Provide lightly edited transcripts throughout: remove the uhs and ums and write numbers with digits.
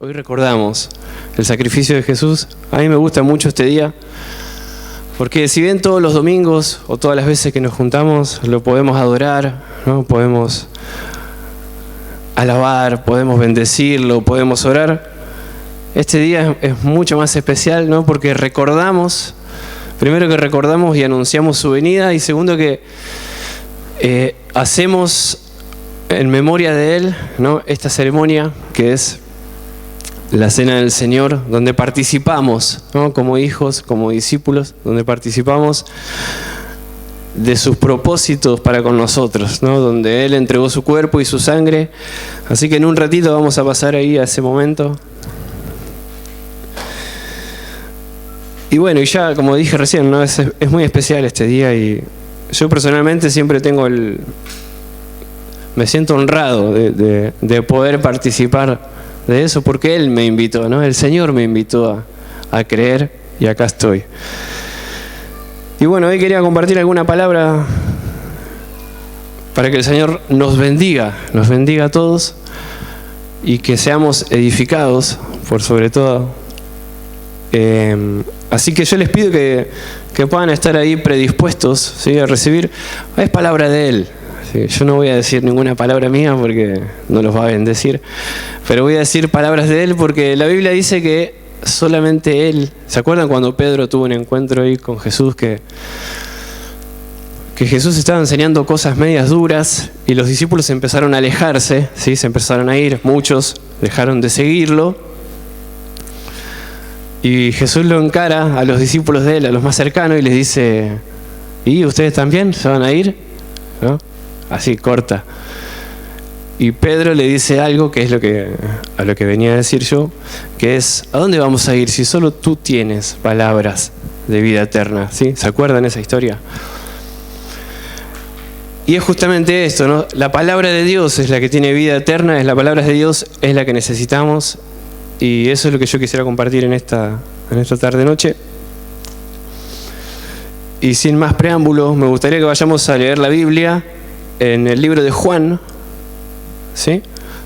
Hoy recordamos el sacrificio de Jesús. A mí me gusta mucho este día, porque si bien todos los domingos o todas las veces que nos juntamos lo podemos adorar, ¿no? Podemos alabar, podemos bendecirlo, podemos orar, este día es mucho más especial, ¿no? Porque recordamos, primero que recordamos y anunciamos su venida, y segundo que hacemos en memoria de Él, ¿no? Esta ceremonia que es la Cena del Señor, donde participamos, ¿no? Como hijos, como discípulos, donde participamos de sus propósitos para con nosotros, ¿no? Donde Él entregó su cuerpo y su sangre. Así que en un ratito vamos a pasar ahí a ese momento. Y bueno, y ya como dije recién, ¿no? Es muy especial este día, y yo personalmente siempre tengo me siento honrado de poder participar de eso, porque Él me invitó, ¿no? El Señor me invitó a creer, y acá estoy. Y bueno, hoy quería compartir alguna palabra para que el Señor nos bendiga a todos, y que seamos edificados por sobre todo. Así que yo les pido que puedan estar ahí predispuestos, ¿sí? A recibir. Es palabra de Él. ¿Sí? Yo no voy a decir ninguna palabra mía porque no los va a bendecir, pero voy a decir palabras de Él, porque la Biblia dice que solamente Él. ¿Se acuerdan cuando Pedro tuvo un encuentro ahí con Jesús, que Jesús estaba enseñando cosas medias duras y los discípulos empezaron a alejarse, ¿sí? Se empezaron a ir, muchos dejaron de seguirlo, y Jesús lo encara a los discípulos de Él, a los más cercanos, y les dice: ¿y ustedes también se van a ir? ¿No? Así, corta. Y Pedro le dice algo que es a lo que venía a decir yo, que es: ¿a dónde vamos a ir si solo tú tienes palabras de vida eterna? ¿Sí? ¿Se acuerdan esa historia? Y es justamente esto, ¿no? La palabra de Dios es la que tiene vida eterna, la palabra de Dios es la que necesitamos, y eso es lo que yo quisiera compartir en esta tarde-noche. Y sin más preámbulos, me gustaría que vayamos a leer la Biblia en el libro de Juan, ¿sí?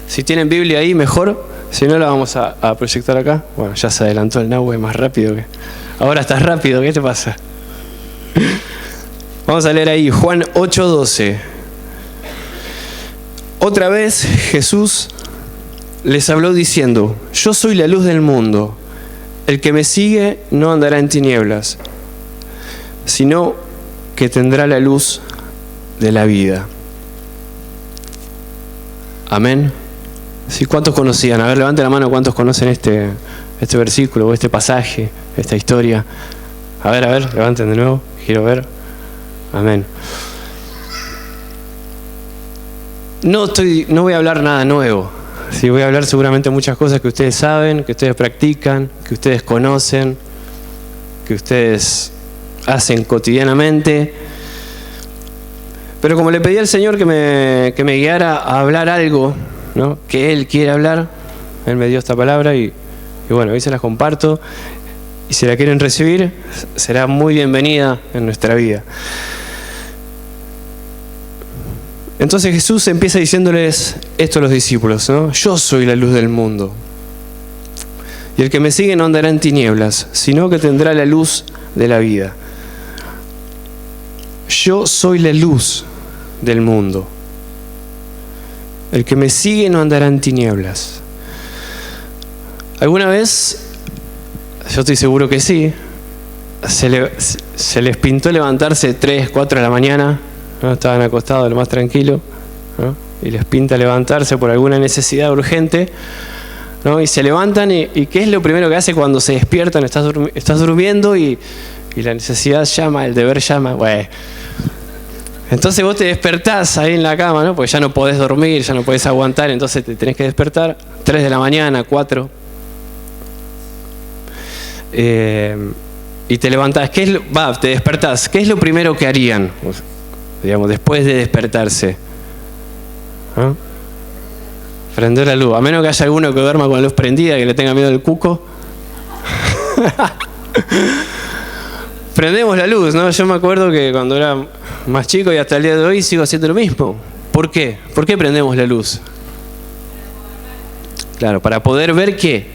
Si tienen Biblia ahí, mejor. Si no, la vamos a proyectar acá. Bueno, ya se adelantó el Nahue más rápido que... Ahora estás rápido, ¿qué te pasa? Vamos a leer ahí, Juan 8:12. Otra vez Jesús les habló diciendo: yo soy la luz del mundo. El que me sigue no andará en tinieblas, sino que tendrá la luz de la vida. Amén. ¿Sí? ¿Cuántos conocían? A ver, levante la mano, ¿cuántos conocen este versículo, o este pasaje, esta historia? A ver, levanten de nuevo, quiero ver. Amén. No voy a hablar nada nuevo. Sí, voy a hablar seguramente muchas cosas que ustedes saben, que ustedes practican, que ustedes conocen, que ustedes hacen cotidianamente. Pero como le pedí al Señor que me guiara a hablar algo, ¿no? Que Él quiere hablar, Él me dio esta palabra, y bueno, hoy se las comparto, y si la quieren recibir, será muy bienvenida en nuestra vida. Entonces Jesús empieza diciéndoles esto a los discípulos, ¿no? Yo soy la luz del mundo, y el que me sigue no andará en tinieblas, sino que tendrá la luz de la vida. Yo soy la luz del mundo. El que me sigue no andará en tinieblas. ¿Alguna vez, yo estoy seguro que sí, se les pintó levantarse 3, 4 de la mañana, ¿no? Estaban acostados lo más tranquilo, ¿no? Y les pinta levantarse por alguna necesidad urgente, ¿no? Y se levantan, y ¿qué es lo primero que hace cuando se despiertan? Estás durmiendo y la necesidad llama, el deber llama. Bueno, entonces vos te despertás ahí en la cama, ¿no? Porque ya no podés dormir, ya no podés aguantar, entonces te tenés que despertar 3 de la mañana, 4. Y te levantás. Te despertás. ¿Qué es lo primero que harían? Digamos, después de despertarse, ¿no? Prender la luz. A menos que haya alguno que duerma con la luz prendida, que le tenga miedo al cuco. Prendemos la luz, ¿no? Yo me acuerdo que cuando era más chico, y hasta el día de hoy sigo haciendo lo mismo. ¿Por qué? ¿Por qué prendemos la luz? Claro, para poder ver qué.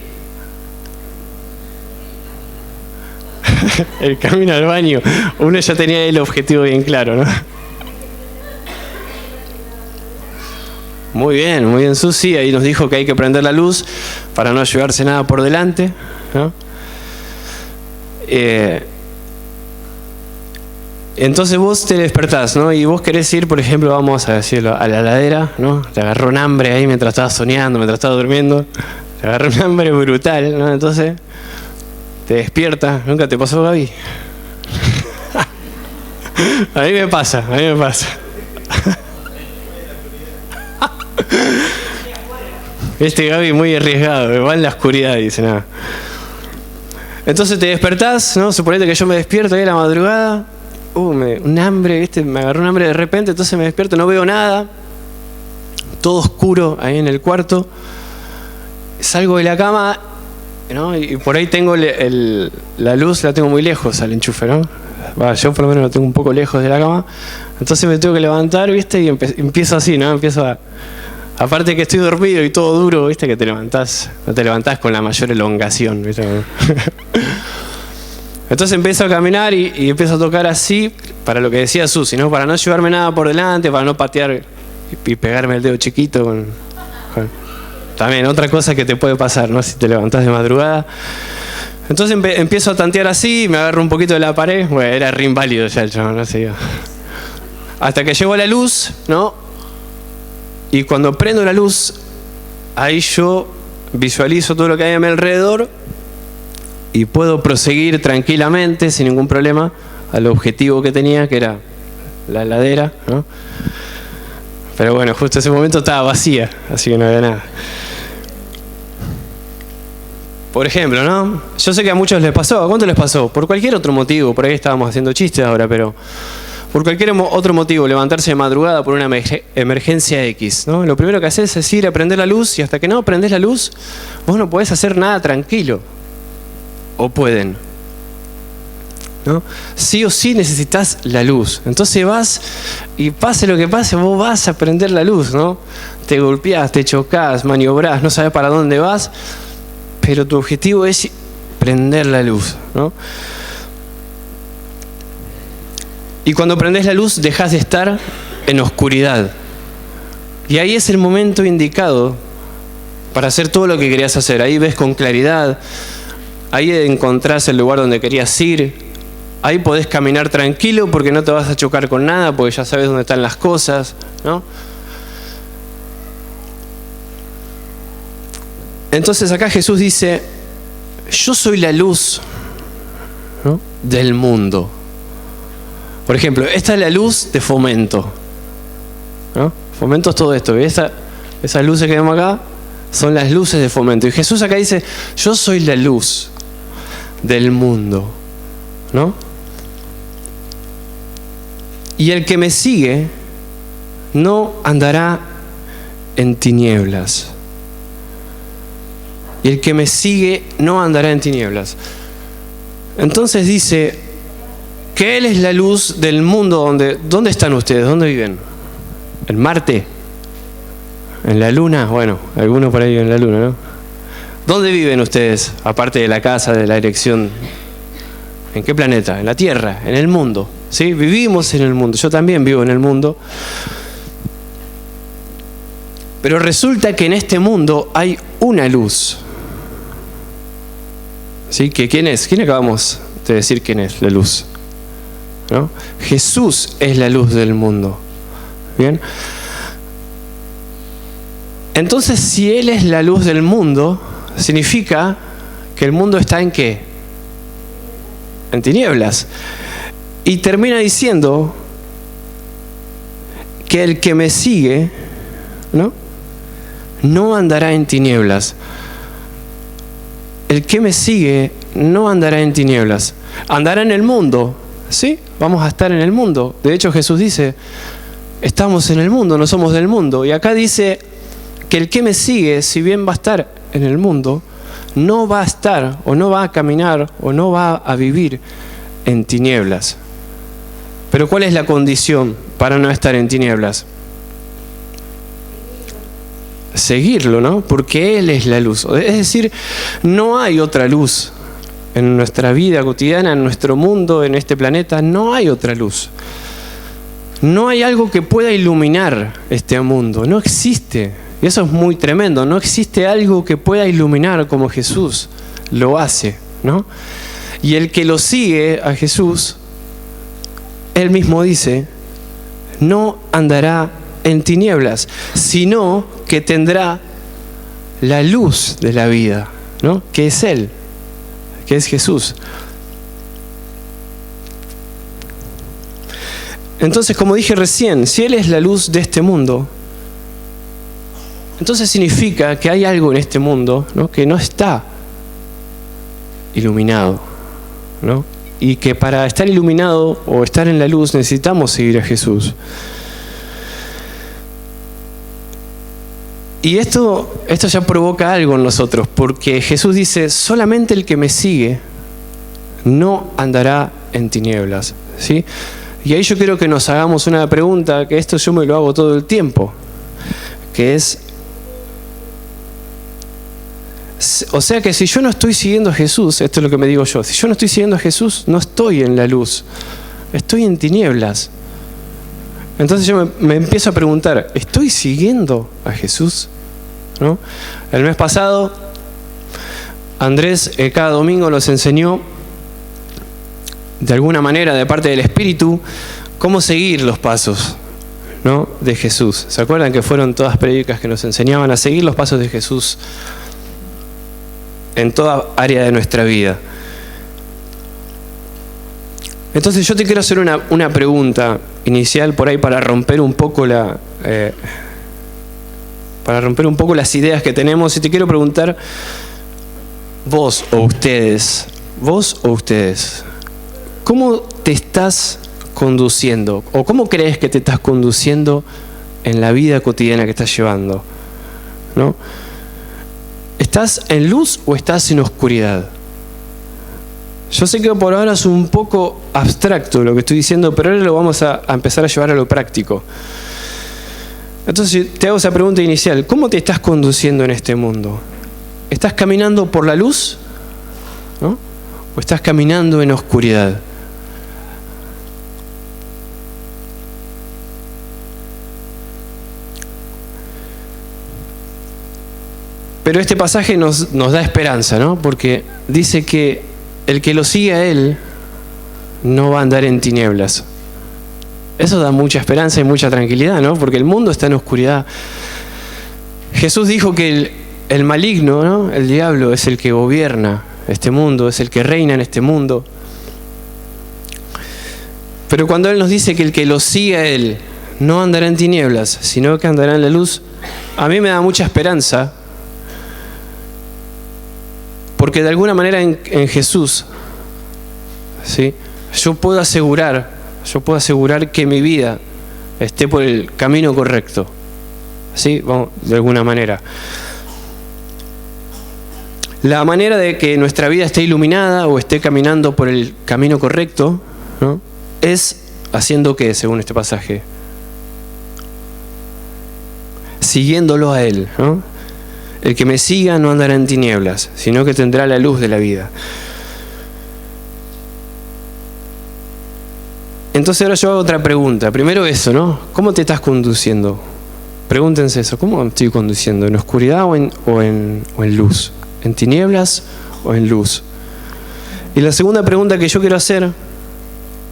El camino al baño. Uno ya tenía el objetivo bien claro, ¿no? Muy bien, Susi. Ahí nos dijo que hay que prender la luz para no llevarse nada por delante, ¿no? Entonces vos te despertás, ¿no? Y vos querés ir, por ejemplo, vamos a decirlo, a la heladera, ¿no? Te agarró un hambre ahí mientras estabas soñando, mientras estabas durmiendo. Te agarró un hambre brutal, ¿no? Entonces te despiertas. ¿Nunca te pasó, Gaby? A mí me pasa. Este Gaby muy arriesgado, va en la oscuridad, dice nada. Entonces te despertás, ¿no? Suponete que yo me despierto ahí a la madrugada. Un hambre, ¿viste? Me agarró un hambre de repente, entonces me despierto, no veo nada. Todo oscuro ahí en el cuarto. Salgo de la cama, ¿no? Y por ahí tengo la luz, la tengo muy lejos al enchufe, ¿no? Yo por lo menos la tengo un poco lejos de la cama. Entonces me tengo que levantar, ¿viste? Y empiezo así, ¿no? Aparte que estoy dormido y todo duro, ¿viste? Que no te levantás con la mayor elongación, ¿viste? Entonces empiezo a caminar y empiezo a tocar así, para lo que decía Susi, ¿no? Para no llevarme nada por delante, para no patear y pegarme el dedo chiquito. También otra cosa que te puede pasar, ¿no? Si te levantás de madrugada. Entonces empiezo a tantear así, me agarro un poquito de la pared. Bueno, era re inválido ya el chabón, no sé. Hasta que llegó la luz, ¿no? Y cuando prendo la luz, ahí yo visualizo todo lo que hay a mi alrededor y puedo proseguir tranquilamente, sin ningún problema, al objetivo que tenía, que era la heladera, ¿no? Pero bueno, justo ese momento estaba vacía, así que no había nada. Por ejemplo, ¿no? Yo sé que a muchos les pasó. ¿A cuánto les pasó? Por cualquier otro motivo. Por ahí estábamos haciendo chistes ahora, pero por cualquier otro motivo, levantarse de madrugada por una emergencia X, ¿no? Lo primero que haces es ir a prender la luz y hasta que no prendés la luz, vos no podés hacer nada tranquilo. ¿O pueden? ¿No? Sí o sí necesitas la luz. Entonces vas y pase lo que pase, vos vas a prender la luz, ¿no? Te golpeás, te chocás, maniobrás, no sabes para dónde vas, pero tu objetivo es prender la luz, ¿no? Y cuando prendés la luz dejás de estar en oscuridad. Y ahí es el momento indicado para hacer todo lo que querías hacer. Ahí ves con claridad, ahí encontrás el lugar donde querías ir, ahí podés caminar tranquilo porque no te vas a chocar con nada, porque ya sabes dónde están las cosas, ¿no? Entonces acá Jesús dice, yo soy la luz, ¿no? Del mundo. Por ejemplo, esta es la luz de Fomento, ¿no? Fomento es todo esto. Esas luces que vemos acá son las luces de Fomento. Y Jesús acá dice, yo soy la luz del mundo, ¿no? Y el que me sigue no andará en tinieblas. Y el que me sigue no andará en tinieblas. Entonces dice que Él es la luz del mundo. ¿Dónde están ustedes? ¿Dónde viven? ¿En Marte? ¿En la Luna? Bueno, algunos por ahí en la Luna, ¿no? ¿Dónde viven ustedes? Aparte de la casa, de la erección. ¿En qué planeta? En la Tierra, en el mundo. ¿Sí? Vivimos en el mundo. Yo también vivo en el mundo. Pero resulta que en este mundo hay una luz. ¿Sí? ¿Quién es? ¿Quién acabamos de decir quién es la luz? ¿No? Jesús es la luz del mundo. ¿Bien? Entonces, si Él es la luz del mundo, significa que el mundo está ¿en qué? En tinieblas. Y termina diciendo que el que me sigue, ¿no? No andará en tinieblas. El que me sigue no andará en tinieblas. Andará en el mundo. ¿Sí? Vamos a estar en el mundo. De hecho, Jesús dice, estamos en el mundo, no somos del mundo. Y acá dice que el que me sigue, si bien va a estar en el mundo, no va a estar, o no va a caminar, o no va a vivir en tinieblas. Pero ¿cuál es la condición para no estar en tinieblas? seguirlo, ¿no? Porque Él es la luz. Es decir, no hay otra luz en nuestra vida cotidiana, en nuestro mundo, en este planeta. No hay otra luz. No hay algo que pueda iluminar este mundo. No existe. Y eso es muy tremendo. No existe algo que pueda iluminar como Jesús lo hace, ¿no? Y el que lo sigue a Jesús, Él mismo dice, no andará en tinieblas, sino que tendrá la luz de la vida, ¿no? Que es Él, que es Jesús. Entonces, como dije recién, si Él es la luz de este mundo, entonces significa que hay algo en este mundo, ¿no? Que no está iluminado, ¿no? Y que para estar iluminado o estar en la luz necesitamos seguir a Jesús. Y esto ya provoca algo en nosotros, porque Jesús dice, solamente el que me sigue no andará en tinieblas, ¿sí? Y ahí yo quiero que nos hagamos una pregunta, que esto yo me lo hago todo el tiempo, que es, o sea que si yo no estoy siguiendo a Jesús, esto es lo que me digo yo, si yo no estoy siguiendo a Jesús, no estoy en la luz, estoy en tinieblas. Entonces yo me empiezo a preguntar, ¿estoy siguiendo a Jesús? ¿No? El mes pasado, Andrés cada domingo nos enseñó, de alguna manera, de parte del Espíritu, cómo seguir los pasos, ¿no? De Jesús. ¿Se acuerdan que fueron todas prédicas que nos enseñaban a seguir los pasos de Jesús en toda área de nuestra vida? Entonces yo te quiero hacer una pregunta inicial por ahí para romper un poco las ideas que tenemos, y te quiero preguntar, vos o ustedes, ¿cómo te estás conduciendo? ¿O cómo crees que te estás conduciendo en la vida cotidiana que estás llevando? ¿No? ¿Estás en luz o estás en oscuridad? Yo sé que por ahora es un poco abstracto lo que estoy diciendo, pero ahora lo vamos a empezar a llevar a lo práctico. Entonces te hago esa pregunta inicial. ¿Cómo te estás conduciendo en este mundo? ¿Estás caminando por la luz? ¿No? ¿O estás caminando en oscuridad? Pero este pasaje nos da esperanza, ¿no? Porque dice que el que lo sigue a Él no va a andar en tinieblas. Eso da mucha esperanza y mucha tranquilidad, ¿no? Porque el mundo está en oscuridad. Jesús dijo que el maligno, ¿no? El diablo es el que gobierna este mundo, es el que reina en este mundo. Pero cuando Él nos dice que el que lo sigue a Él no andará en tinieblas, sino que andará en la luz, a mí me da mucha esperanza. Porque de alguna manera en Jesús, ¿sí? Yo puedo asegurar que mi vida esté por el camino correcto, ¿sí? Vamos, de alguna manera. La manera de que nuestra vida esté iluminada o esté caminando por el camino correcto, ¿no? Es haciendo ¿qué? Según este pasaje, siguiéndolo a Él, ¿no? El que me siga no andará en tinieblas, sino que tendrá la luz de la vida. Entonces ahora yo hago otra pregunta. Primero eso, ¿no? ¿Cómo te estás conduciendo? Pregúntense eso. ¿Cómo me estoy conduciendo? ¿En oscuridad o en luz? ¿En tinieblas o en luz? Y la segunda pregunta que yo quiero hacer,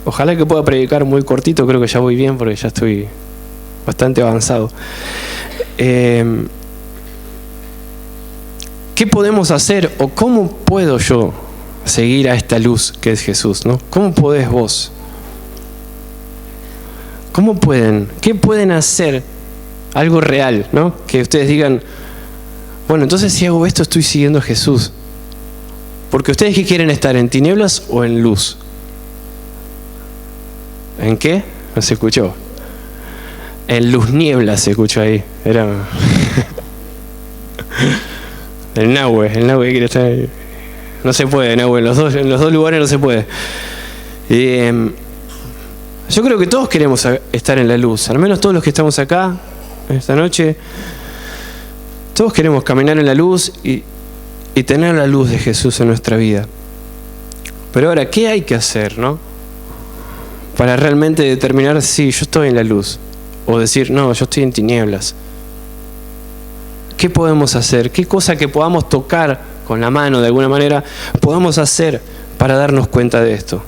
ojalá que pueda predicar muy cortito, creo que ya voy bien porque ya estoy bastante avanzado. ¿Qué podemos hacer o cómo puedo yo seguir a esta luz que es Jesús, ¿no? ¿Cómo podés vos? ¿Cómo pueden? ¿Qué pueden hacer? Algo real, ¿no? Que ustedes digan, bueno, entonces si hago esto estoy siguiendo a Jesús. Porque ustedes ¿qué quieren estar? ¿En tinieblas o en luz? ¿En qué? No se escuchó. En luz niebla se escuchó ahí. Era... El Nahue quiere estar ahí. No se puede, Nahue, en los dos lugares no se puede. Yo creo que todos queremos estar en la luz, al menos todos los que estamos acá esta noche. Todos queremos caminar en la luz y tener la luz de Jesús en nuestra vida. Pero ahora, ¿qué hay que hacer, no? Para realmente determinar si yo estoy en la luz o decir, no, yo estoy en tinieblas. ¿Qué podemos hacer? ¿Qué cosa que podamos tocar con la mano de alguna manera podamos hacer para darnos cuenta de esto?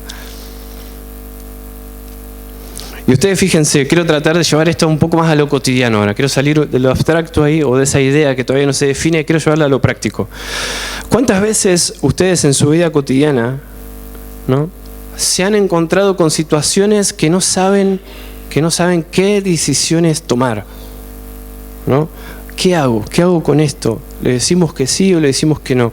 Y ustedes fíjense, quiero tratar de llevar esto un poco más a lo cotidiano ahora. Quiero salir de lo abstracto ahí o de esa idea que todavía no se define, quiero llevarla a lo práctico. ¿Cuántas veces ustedes en su vida cotidiana, ¿no?, se han encontrado con situaciones que no saben qué decisiones tomar, ¿no? ¿Qué hago? ¿Qué hago con esto? ¿Le decimos que sí o le decimos que no?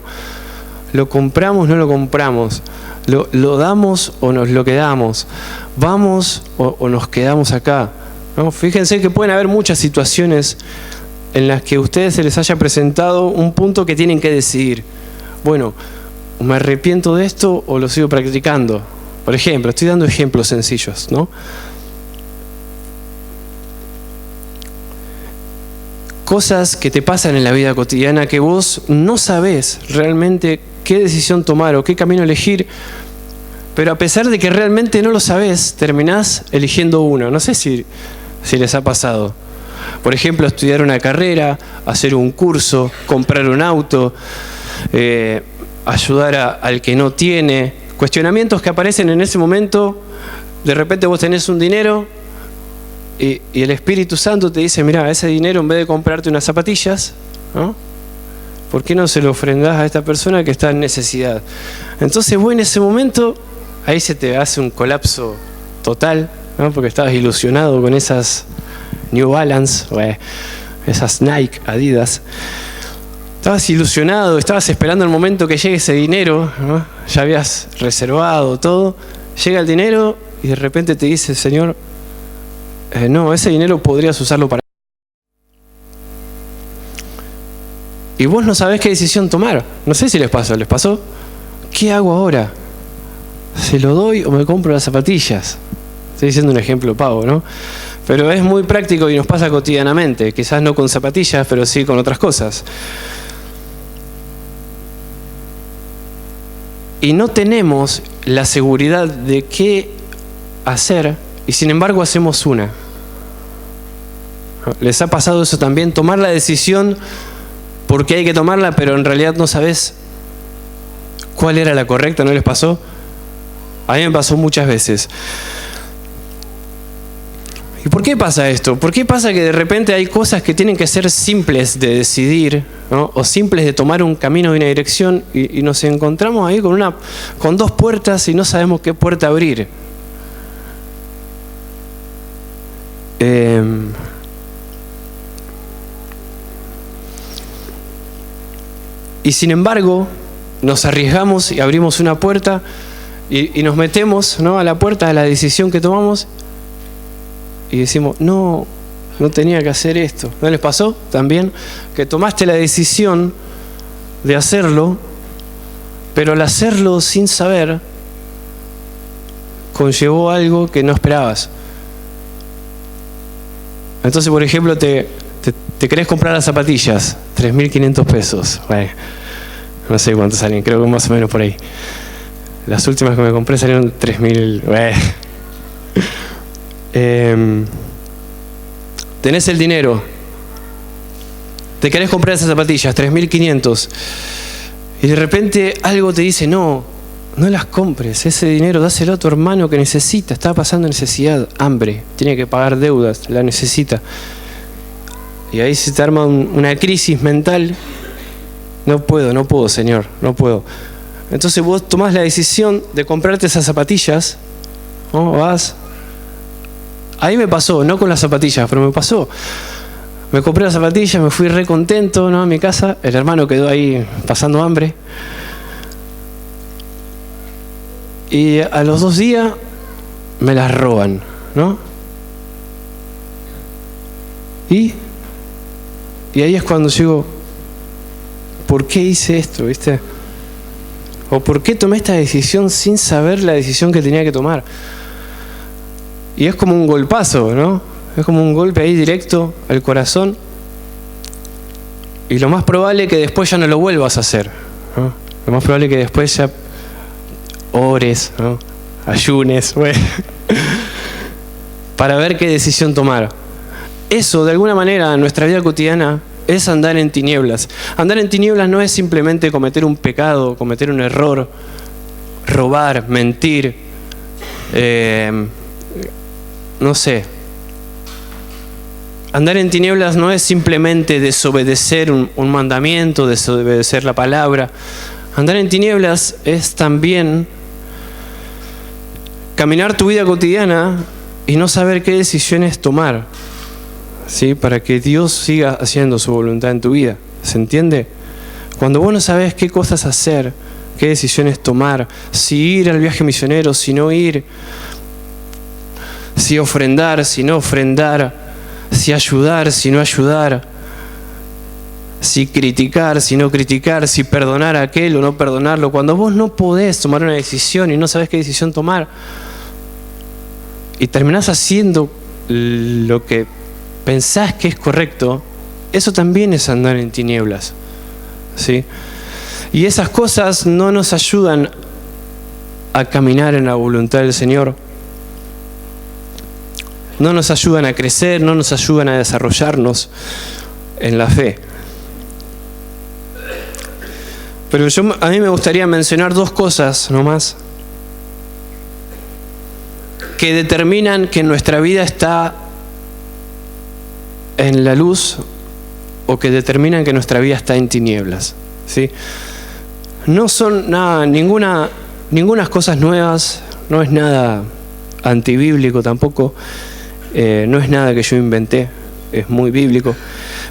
¿Lo compramos o no lo compramos? ¿Lo damos o nos lo quedamos? ¿Vamos o nos quedamos acá? ¿No? Fíjense que pueden haber muchas situaciones en las que a ustedes se les haya presentado un punto que tienen que decidir. Bueno, ¿me arrepiento de esto o lo sigo practicando? Por ejemplo, estoy dando ejemplos sencillos, ¿no? Cosas que te pasan en la vida cotidiana que vos no sabés realmente qué decisión tomar o qué camino elegir, pero a pesar de que realmente no lo sabés, terminás eligiendo uno. No sé si les ha pasado. Por ejemplo, estudiar una carrera, hacer un curso, comprar un auto, ayudar al que no tiene. Cuestionamientos que aparecen en ese momento. De repente vos tenés un dinero y el Espíritu Santo te dice, mirá, ese dinero en vez de comprarte unas zapatillas, ¿no?, ¿por qué no se lo ofrendás a esta persona que está en necesidad? Entonces vos en ese momento, ahí se te hace un colapso total, ¿no?, porque estabas ilusionado con esas New Balance, esas Nike, Adidas. Estabas ilusionado, estabas esperando el momento que llegue ese dinero, ¿no? Ya habías reservado todo. Llega el dinero y de repente te dice, Señor, no, ese dinero podrías usarlo para... Y vos no sabés qué decisión tomar. No sé si les pasó. ¿Les pasó? ¿Qué hago ahora? ¿Se lo doy o me compro las zapatillas? Estoy diciendo un ejemplo pavo, ¿no? Pero es muy práctico y nos pasa cotidianamente. Quizás no con zapatillas, pero sí con otras cosas. Y no tenemos la seguridad de qué hacer y sin embargo hacemos una. ¿Les ha pasado eso también? Tomar la decisión porque hay que tomarla, pero en realidad no sabes cuál era la correcta. ¿No les pasó? A mí me pasó muchas veces. ¿Y por qué pasa esto? ¿Por qué pasa que de repente hay cosas que tienen que ser simples de decidir, ¿no?, o simples de tomar un camino y una dirección y nos encontramos ahí con dos puertas y no sabemos qué puerta abrir? Y sin embargo, nos arriesgamos y abrimos una puerta y nos metemos, ¿no?, a la puerta de la decisión que tomamos y decimos, no tenía que hacer esto. ¿No les pasó también? Que tomaste la decisión de hacerlo, pero al hacerlo sin saber, conllevó algo que no esperabas. Entonces, por ejemplo, te querés comprar las zapatillas, 3.500 pesos. Bueno, no sé cuánto salen, creo que más o menos por ahí. Las últimas que me compré salieron 3.000. Bueno. Tenés el dinero, te querés comprar esas zapatillas, 3.500, y de repente algo te dice, no las compres, ese dinero dáselo a tu hermano que necesita, está pasando necesidad, hambre, tiene que pagar deudas, la necesita. Y ahí se te arma una crisis mental. No puedo, Señor, no puedo. Entonces vos tomás la decisión de comprarte esas zapatillas, ¿no? Vas. Ahí me pasó, no con las zapatillas, pero me pasó. Me compré las zapatillas, me fui re contento, ¿no?, a mi casa. El hermano quedó ahí pasando hambre. Y a los 2 días me las roban, ¿no? Y ahí es cuando digo, ¿por qué hice esto, viste? ¿O por qué tomé esta decisión sin saber la decisión que tenía que tomar? Y es como un golpazo, ¿no? Es como un golpe ahí directo al corazón. Y lo más probable es que después ya no lo vuelvas a hacer, ¿no? Lo más probable es que después ya ores, ¿no? Ayunes, bueno, para ver qué decisión tomar. Eso, de alguna manera, en nuestra vida cotidiana, es andar en tinieblas. Andar en tinieblas no es simplemente cometer un pecado, cometer un error, robar, mentir, no sé. Andar en tinieblas no es simplemente desobedecer un mandamiento, desobedecer la palabra. Andar en tinieblas es también caminar tu vida cotidiana y no saber qué decisiones tomar, ¿sí? Para que Dios siga haciendo su voluntad en tu vida. ¿Se entiende? Cuando vos no sabés qué cosas hacer, qué decisiones tomar, si ir al viaje misionero, si no ir, si ofrendar, si no ofrendar, si ayudar, si no ayudar, si criticar, si no criticar, si perdonar a aquel o no perdonarlo. Cuando vos no podés tomar una decisión y no sabés qué decisión tomar y terminás haciendo lo que pensás que es correcto, eso también es andar en tinieblas, ¿sí? Y esas cosas no nos ayudan a caminar en la voluntad del Señor. No nos ayudan a crecer, no nos ayudan a desarrollarnos en la fe. Pero a mí me gustaría mencionar dos cosas nomás que determinan que nuestra vida está en la luz o que determinan que nuestra vida está en tinieblas, ¿sí? No son ninguna cosas nuevas, no es nada antibíblico tampoco, no es nada que yo inventé, es muy bíblico.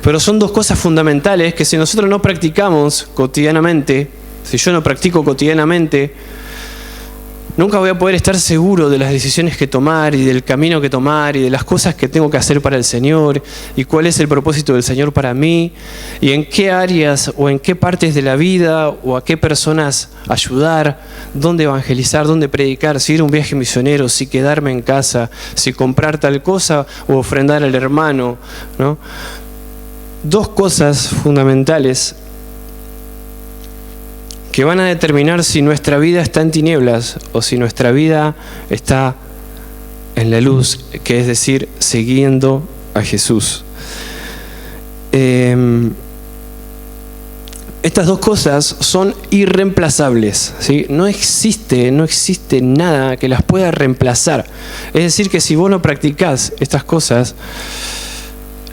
Pero son dos cosas fundamentales que si nosotros no practicamos cotidianamente, si yo no practico cotidianamente, nunca voy a poder estar seguro de las decisiones que tomar y del camino que tomar y de las cosas que tengo que hacer para el Señor y cuál es el propósito del Señor para mí y en qué áreas o en qué partes de la vida o a qué personas ayudar, dónde evangelizar, dónde predicar, si ir a un viaje misionero, si quedarme en casa, si comprar tal cosa o ofrendar al hermano, ¿no? Dos cosas fundamentales que van a determinar si nuestra vida está en tinieblas o si nuestra vida está en la luz, que es decir, siguiendo a Jesús. Estas dos cosas son irreemplazables, ¿sí? No existe nada que las pueda reemplazar. Es decir, que si vos no practicás estas cosas,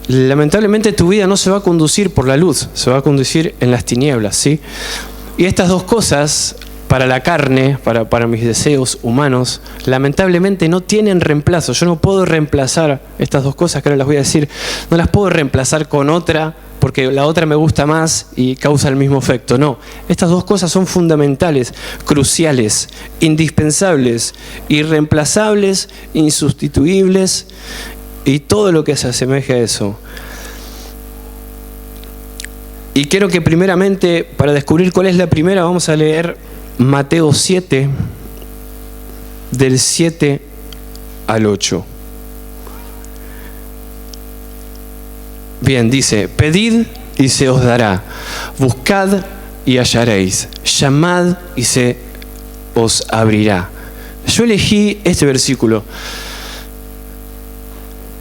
lamentablemente tu vida no se va a conducir por la luz, se va a conducir en las tinieblas, ¿sí? Y estas dos cosas, para la carne, para mis deseos humanos, lamentablemente no tienen reemplazo. Yo no puedo reemplazar estas dos cosas que ahora las voy a decir, no las puedo reemplazar con otra, porque la otra me gusta más y causa el mismo efecto. No, estas dos cosas son fundamentales, cruciales, indispensables, irreemplazables, insustituibles y todo lo que se asemeje a eso. Y quiero que primeramente, para descubrir cuál es la primera, vamos a leer Mateo 7, del 7 al 8. Bien, dice: pedid y se os dará, buscad y hallaréis, llamad y se os abrirá. Yo elegí este versículo.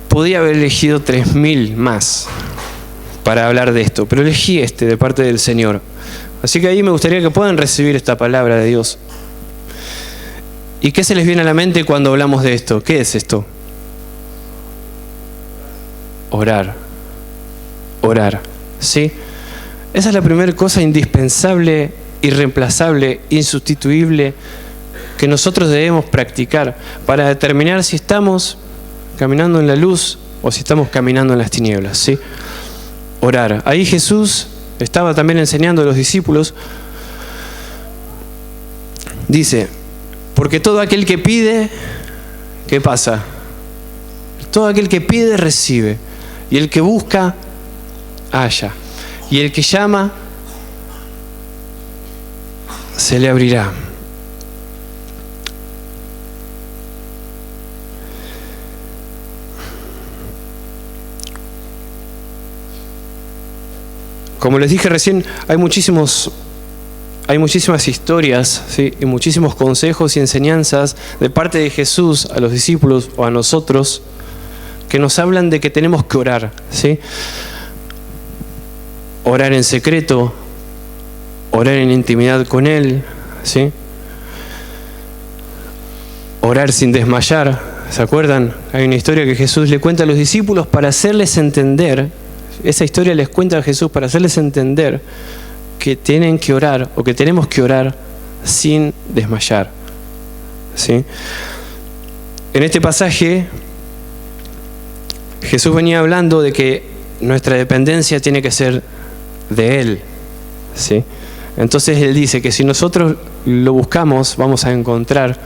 Podía haber elegido 3000 más para hablar de esto, pero elegí este de parte del Señor. Así que ahí me gustaría que puedan recibir esta palabra de Dios. ¿Y qué se les viene a la mente cuando hablamos de esto? ¿Qué es esto? Orar. Orar, ¿sí? Esa es la primera cosa indispensable, irreemplazable, insustituible que nosotros debemos practicar para determinar si estamos caminando en la luz o si estamos caminando en las tinieblas, ¿sí? Orar. Ahí Jesús estaba también enseñando a los discípulos. Dice: porque todo aquel que pide, ¿qué pasa? Todo aquel que pide, recibe. Y el que busca, halla. Y el que llama, se le abrirá. como les dije recién, hay muchísimas historias, ¿sí? Y muchísimos consejos y enseñanzas de parte de Jesús a los discípulos o a nosotros que nos hablan de que tenemos que orar, ¿sí? Orar en secreto, orar en intimidad con Él, ¿sí? Orar sin desmayar. ¿Se acuerdan? Hay una historia que Jesús le cuenta a los discípulos para hacerles entender, esa historia les cuenta a Jesús para hacerles entender que tienen que orar o que tenemos que orar sin desmayar, ¿sí? En este pasaje Jesús venía hablando de que nuestra dependencia tiene que ser de Él, ¿sí? Entonces Él dice que si nosotros lo buscamos, vamos a encontrar,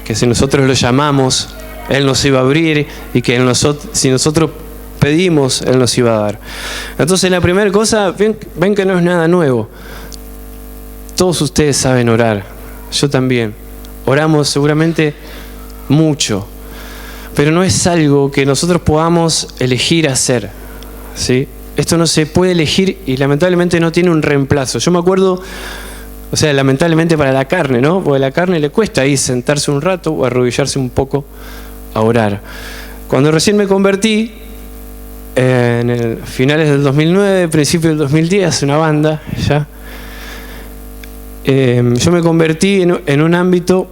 que si nosotros lo llamamos, Él nos iba a abrir, y que si nosotros pedimos, Él nos iba a dar. Entonces la primera cosa, ven que no es nada nuevo. Todos ustedes saben orar, yo también. Oramos seguramente mucho, pero no es algo que nosotros podamos elegir hacer, ¿sí? Esto no se puede elegir y lamentablemente no tiene un reemplazo. Yo me acuerdo, o sea, lamentablemente para la carne, ¿no? Porque a la carne le cuesta ahí sentarse un rato o arrodillarse un poco a orar. Cuando recién me convertí, en el finales del 2009, principios del 2010, hace una banda ya, yo me convertí en un ámbito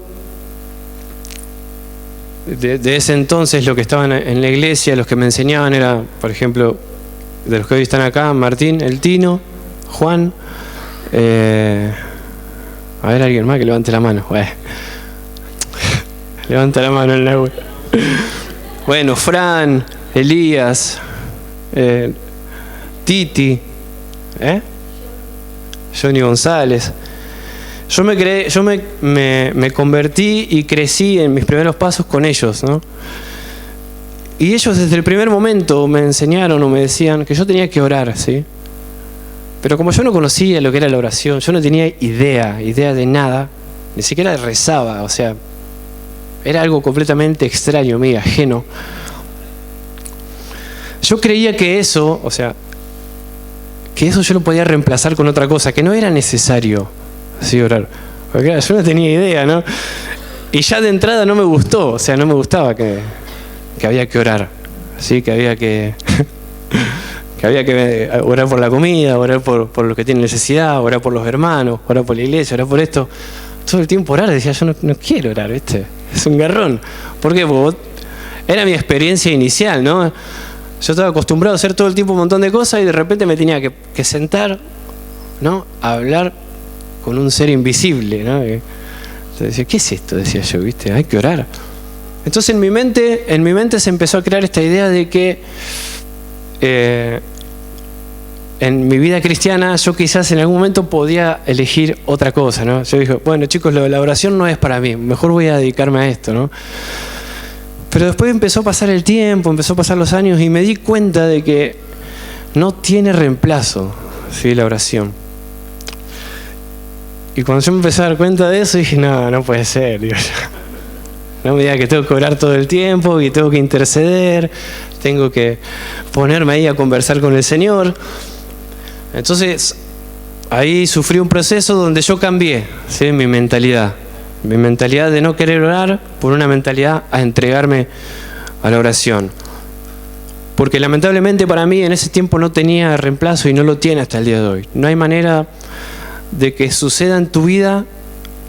de ese entonces. Lo que estaban en la iglesia, los que me enseñaban era, por ejemplo, de los que hoy están acá, Martín, el Tino, Juan, a ver, alguien más que levante la mano. Levanta la mano en la web. Bueno, Fran, Elías, Titi, Johnny González. Yo me convertí y crecí en mis primeros pasos con ellos, ¿no? Y ellos desde el primer momento me enseñaron o me decían que yo tenía que orar, ¿sí? Pero como yo no conocía lo que era la oración, yo no tenía idea de nada, ni siquiera rezaba, o sea, era algo completamente extraño, mío, ajeno. Yo creía que eso, o sea, que eso yo lo podía reemplazar con otra cosa, que no era necesario, ¿sí? Orar. Porque claro, yo no tenía idea, ¿no? Y ya de entrada no me gustó, o sea, no me gustaba que había que orar, ¿sí? Que había que orar por la comida, orar por los que tienen necesidad, orar por los hermanos, orar por la iglesia, orar por esto. Todo el tiempo orar, decía yo, no quiero orar, ¿viste? Es un garrón. ¿Por qué? Porque era mi experiencia inicial, ¿no? Yo estaba acostumbrado a hacer todo el tiempo un montón de cosas y de repente me tenía que sentar, ¿no? A hablar con un ser invisible, ¿no? Entonces decía, ¿qué es esto? Decía yo, ¿viste? Hay que orar. Entonces en mi mente se empezó a crear esta idea de que en mi vida cristiana yo quizás en algún momento podía elegir otra cosa, ¿no? Yo dije, bueno chicos, la oración no es para mí, mejor voy a dedicarme a esto, ¿no? Pero después empezó a pasar el tiempo, empezó a pasar los años y me di cuenta de que no tiene reemplazo, ¿sí? La oración. Y cuando yo me empecé a dar cuenta de eso dije, no puede ser, digo yo. No me diga que tengo que orar todo el tiempo, que tengo que interceder, tengo que ponerme ahí a conversar con el Señor. Entonces, ahí sufrí un proceso donde yo cambié, ¿sí? Mi mentalidad de no querer orar por una mentalidad a entregarme a la oración. Porque lamentablemente para mí en ese tiempo no tenía reemplazo y no lo tiene hasta el día de hoy. No hay manera de que suceda en tu vida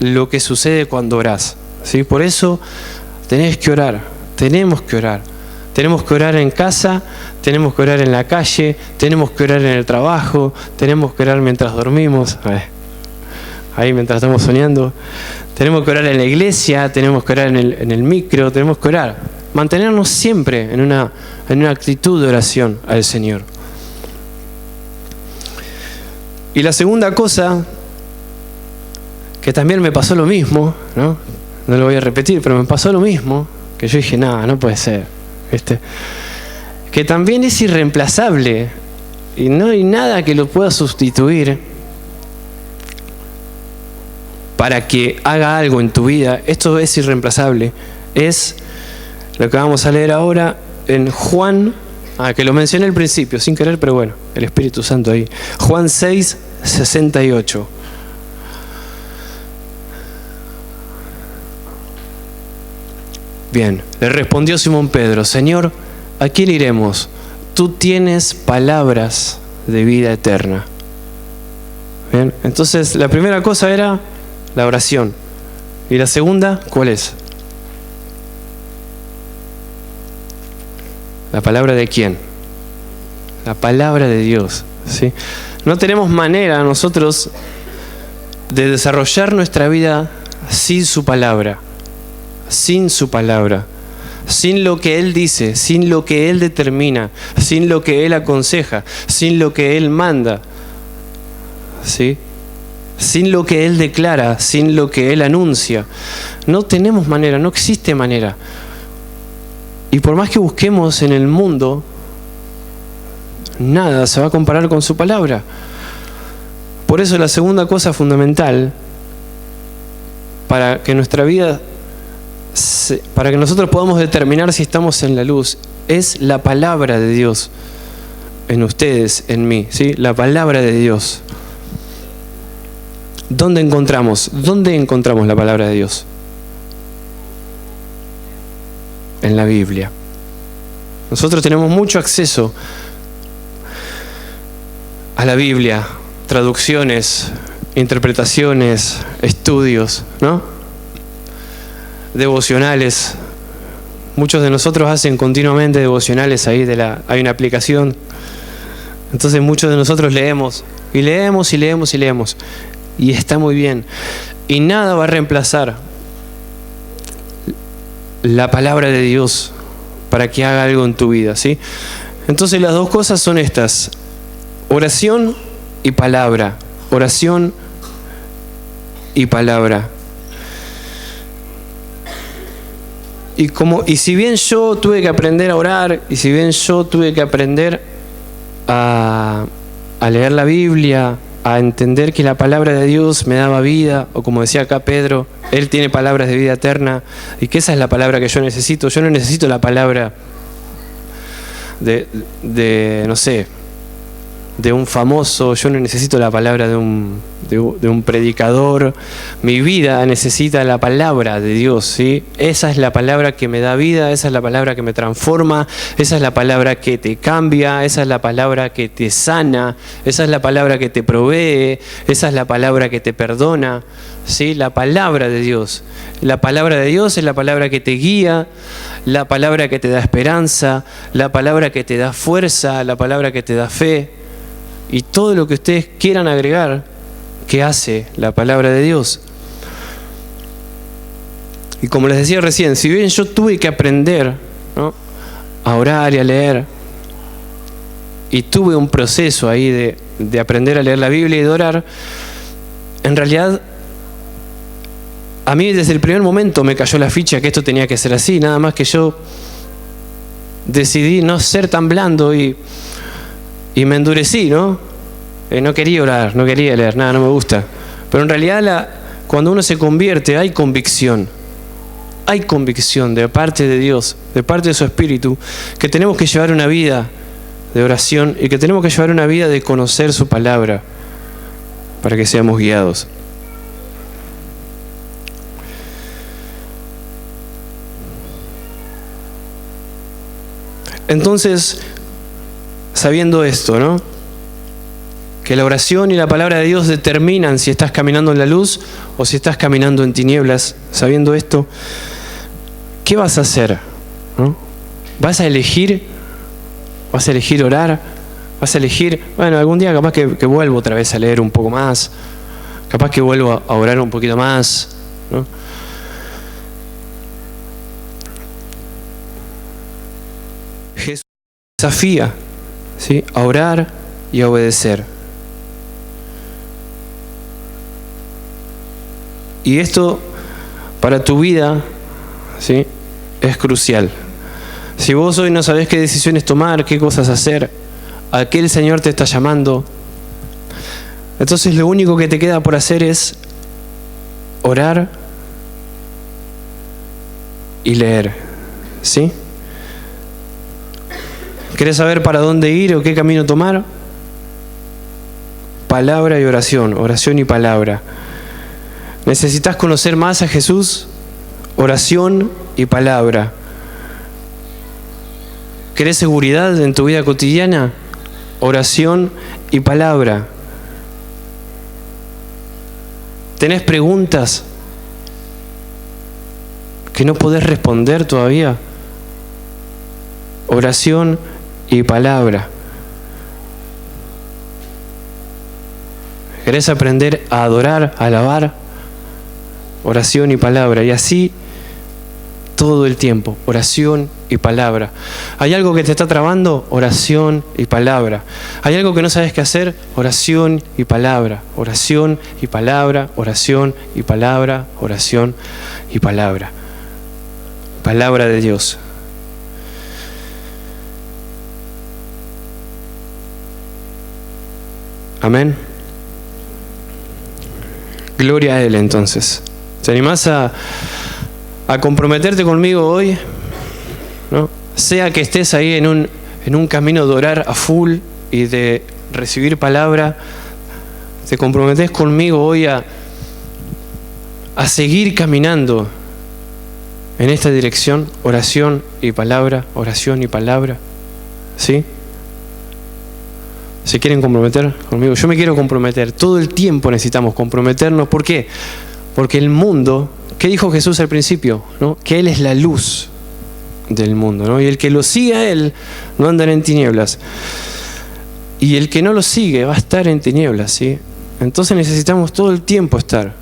lo que sucede cuando orás, ¿sí? Por eso tenés que orar, tenemos que orar. Tenemos que orar en casa, tenemos que orar en la calle, tenemos que orar en el trabajo, tenemos que orar mientras dormimos, ahí mientras estamos soñando. Tenemos que orar en la iglesia, tenemos que orar en el micro, tenemos que orar. Mantenernos siempre en una actitud de oración al Señor. Y la segunda cosa, que también me pasó lo mismo, ¿no? No lo voy a repetir, pero me pasó lo mismo, que yo dije, no puede ser. Que también es irreemplazable y no hay nada que lo pueda sustituir para que haga algo en tu vida. Esto es irreemplazable. Es lo que vamos a leer ahora en Juan Que lo mencioné al principio, sin querer, pero bueno, el Espíritu Santo ahí. Juan 6, 68. Bien, le respondió Simón Pedro: Señor, ¿a quién iremos? Tú tienes palabras de vida eterna. Bien, entonces la primera cosa era la oración. ¿Y la segunda, cuál es? ¿La palabra de quién? La palabra de Dios, ¿sí? No tenemos manera nosotros de desarrollar nuestra vida sin su palabra. Sin su palabra. Sin lo que Él dice, sin lo que Él determina, sin lo que Él aconseja, sin lo que Él manda, ¿sí? Sin lo que Él declara, sin lo que Él anuncia. No tenemos manera, no existe manera. Y por más que busquemos en el mundo, nada se va a comparar con su palabra. Por eso la segunda cosa fundamental para que nuestra vida, para que nosotros podamos determinar si estamos en la luz, es la palabra de Dios en ustedes, en mí, ¿sí? La palabra de Dios. ¿Dónde encontramos la palabra de Dios? En la Biblia. Nosotros tenemos mucho acceso a la Biblia, traducciones, interpretaciones, estudios, ¿no? Devocionales. Muchos de nosotros hacen continuamente devocionales ahí hay una aplicación. Entonces muchos de nosotros leemos y leemos y leemos y leemos. Y está muy bien. Y nada va a reemplazar la palabra de Dios para que haga algo en tu vida, ¿sí? Entonces las dos cosas son estas: oración y palabra. Oración y palabra. Y si bien yo tuve que aprender a orar, y si bien yo tuve que aprender a leer la Biblia, a entender que la palabra de Dios me daba vida, o como decía acá Pedro, Él tiene palabras de vida eterna, y que esa es la palabra que yo necesito. Yo no necesito la palabra de no sé, de un famoso, yo no necesito la palabra de un predicador. Mi vida necesita la palabra de Dios, ¿sí? Esa es la palabra que me da vida, esa es la palabra que me transforma, esa es la palabra que te cambia, esa es la palabra que te sana, esa es la palabra que te provee, esa es la palabra que te perdona, ¿sí? La palabra de Dios. La palabra de Dios es la palabra que te guía, la palabra que te da esperanza, la palabra que te da fuerza, la palabra que te da fe. Y todo lo que ustedes quieran agregar, que hace la palabra de Dios. Y como les decía recién, si bien yo tuve que aprender, ¿no?, a orar y a leer, y tuve un proceso ahí de aprender a leer la Biblia y de orar, en realidad a mí desde el primer momento me cayó la ficha que esto tenía que ser así. Nada más que yo decidí no ser tan blando y me endurecí, ¿no? No quería orar, no quería leer, nada, no me gusta. Pero en realidad cuando uno se convierte hay convicción. Hay convicción de parte de Dios, de parte de su Espíritu, que tenemos que llevar una vida de oración y que tenemos que llevar una vida de conocer su palabra para que seamos guiados. Entonces, sabiendo esto, ¿no?, que la oración y la palabra de Dios determinan si estás caminando en la luz o si estás caminando en tinieblas. Sabiendo esto, ¿qué vas a hacer? ¿No? ¿Vas a elegir? ¿Vas a elegir orar? ¿Vas a elegir? Bueno, algún día capaz que vuelvo otra vez a leer un poco más. Capaz que vuelvo a orar un poquito más, ¿no? Jesús desafía, ¿sí?, a orar y a obedecer. Y esto para tu vida, ¿sí?, es crucial. Si vos hoy no sabés qué decisiones tomar, qué cosas hacer, a qué el Señor te está llamando, entonces lo único que te queda por hacer es orar y leer, ¿sí? ¿Querés saber para dónde ir o qué camino tomar? Palabra y oración y palabra. ¿Necesitas conocer más a Jesús? Oración y palabra. ¿Querés seguridad en tu vida cotidiana? Oración y palabra. ¿Tenés preguntas que no podés responder todavía? Oración y palabra. ¿Querés aprender a adorar, a alabar? Oración y palabra. Y así todo el tiempo, oración y palabra. ¿Hay algo que te está trabando? Oración y palabra. ¿Hay algo que no sabes qué hacer? Oración y palabra. Oración y palabra, oración y palabra, oración y palabra. Palabra de Dios. Amén. Gloria a Él entonces. ¿Te animás a comprometerte conmigo hoy? ¿No? Sea que estés ahí en un camino de orar a full y de recibir palabra, te comprometes conmigo hoy a seguir caminando en esta dirección, oración y palabra, ¿sí? ¿Se quieren comprometer conmigo? Yo me quiero comprometer. Todo el tiempo necesitamos comprometernos. ¿Por qué? Porque el mundo, ¿qué dijo Jesús al principio? ¿No? Que Él es la luz del mundo, ¿no? Y el que lo siga a Él no andará en tinieblas. Y el que no lo sigue va a estar en tinieblas, ¿sí? Entonces necesitamos todo el tiempo estar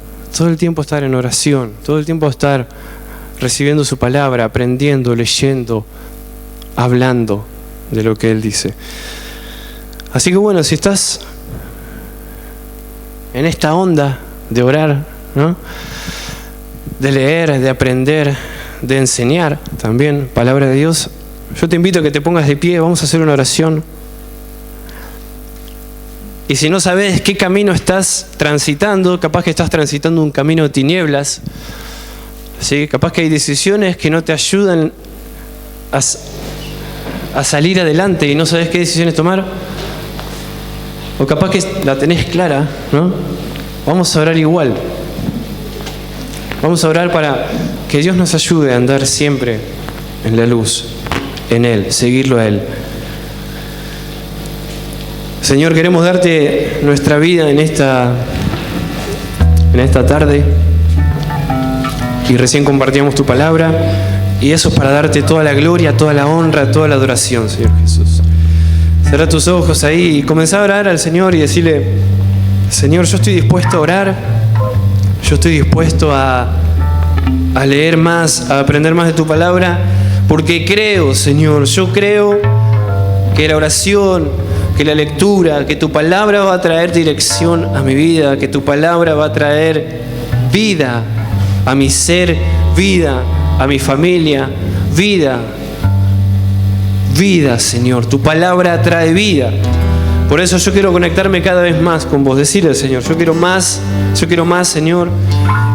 en oración, todo el tiempo estar recibiendo su palabra, aprendiendo, leyendo, hablando de lo que Él dice. Así que bueno, si estás en esta onda de orar, ¿no? De leer, de aprender, de enseñar también palabra de Dios, yo te invito a que te pongas de pie, vamos a hacer una oración. Y si no sabes qué camino estás transitando, capaz que estás transitando un camino de tinieblas, ¿sí? Capaz que hay decisiones que no te ayudan a salir adelante y no sabes qué decisiones tomar. O capaz que la tenés clara, ¿no? Vamos a orar igual. Vamos a orar para que Dios nos ayude a andar siempre en la luz, en Él, seguirlo a Él. Señor, queremos darte nuestra vida en esta tarde. Y recién compartíamos tu palabra. Y eso es para darte toda la gloria, toda la honra, toda la adoración, Señor Jesús. Cerrá tus ojos ahí y comenzá a orar al Señor y decirle: Señor, yo estoy dispuesto a orar, yo estoy dispuesto a leer más, a aprender más de tu palabra, porque creo, Señor, yo creo que la oración, que la lectura, que tu palabra va a traer dirección a mi vida, que tu palabra va a traer vida a mi ser, vida a mi familia, vida, Señor. Tu palabra trae vida. Por eso yo quiero conectarme cada vez más con vos. Decirle al Señor: yo quiero más, Señor.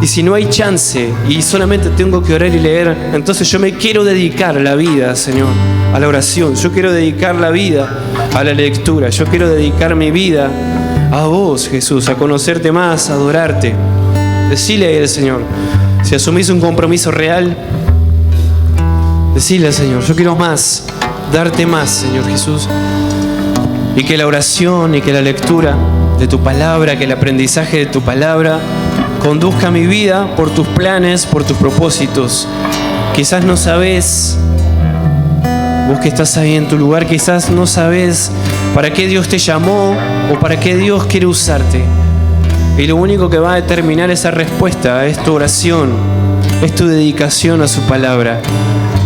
Y si no hay chance y solamente tengo que orar y leer, entonces yo me quiero dedicar la vida, Señor, a la oración. Yo quiero dedicar la vida a la lectura. Yo quiero dedicar mi vida a vos, Jesús, a conocerte más, a adorarte. Decile al Señor, si asumís un compromiso real, decile al Señor: yo quiero más, darte más, Señor Jesús. Y que la oración y que la lectura de tu palabra, que el aprendizaje de tu palabra conduzca mi vida por tus planes, por tus propósitos. Quizás no sabes, vos que estás ahí en tu lugar, quizás no sabes para qué Dios te llamó o para qué Dios quiere usarte. Y lo único que va a determinar esa respuesta es tu oración, es tu dedicación a su palabra.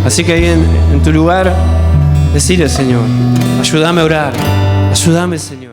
Así que ahí en tu lugar, decirle al Señor: ayúdame a orar, ayúdame, Señor.